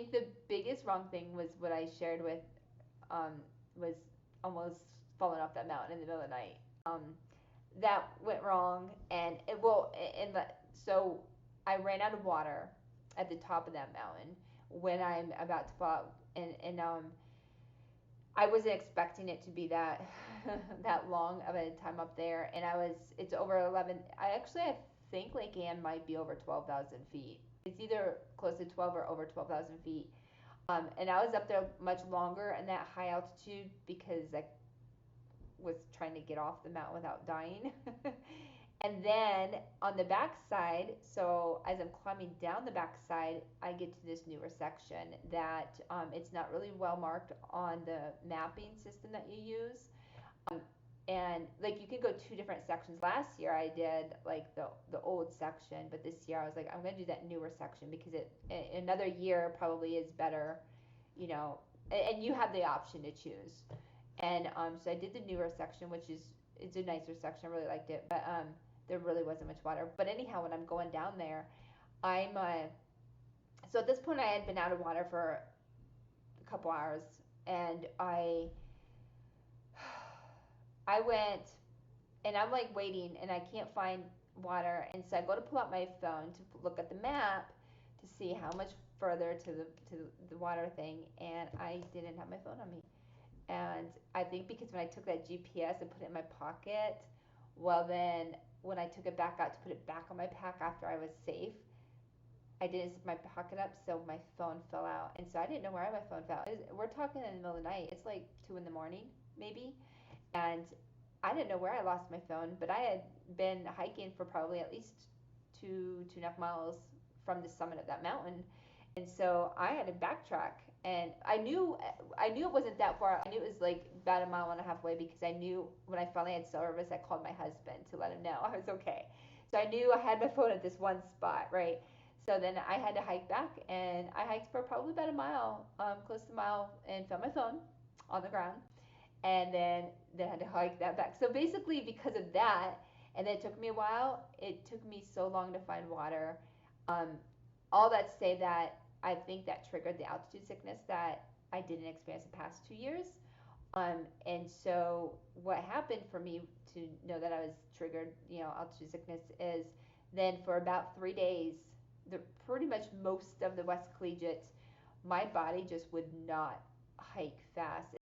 think the biggest wrong thing was what I shared with, was almost falling off that mountain in the middle of the night. That went wrong, and so I ran out of water at the top of that mountain when I'm about to fall, and I wasn't expecting it to be that that long of a time up there, and it's over 11. I think Lake Anne might be over 12,000 feet. It's either close to 12 or over 12,000 feet. And I was up there much longer in that high altitude because I was trying to get off the mountain without dying. And then on the backside, so as I'm climbing down the backside, I get to this newer section that, it's not really well marked on the mapping system that you use. Um, and like you can go two different sections. Last year I did like the old section, but this year I was like, I'm gonna do that newer section because another year probably is better, you know. And you have the option to choose. And so I did the newer section, which is it's a nicer section. I really liked it, but there really wasn't much water. But anyhow, when I'm going down there, I'm so at this point I had been out of water for a couple hours, and I went and I'm like waiting, and I can't find water, and so I go to pull out my phone to look at the map to see how much further to the water thing, and I didn't have my phone on me. And I think because when I took that GPS and put it in my pocket, well, then when I took it back out to put it back on my pack after I was safe, I didn't zip my pocket up, so my phone fell out. And so I didn't know where my phone fell. We're talking in the middle of the night. It's like 2 in the morning, maybe. And I didn't know where I lost my phone, but I had been hiking for probably at least 2.5 miles from the summit of that mountain. And so I had to backtrack, and I knew it wasn't that far. I knew it was like about a mile and a half away because I knew when I finally had service, I called my husband to let him know I was okay. So I knew I had my phone at this one spot, right? So then I had to hike back, and I hiked for probably about a mile, close to a mile, and found my phone on the ground, and then had to hike that back. So basically, because of that, and then it took me a while. It took me so long to find water. Um, all that to say that I think that triggered the altitude sickness that I didn't experience the past 2 years. And so what happened for me to know that I was triggered, altitude sickness is then for about 3 days, pretty much most of the West Collegiate, my body just would not hike fast.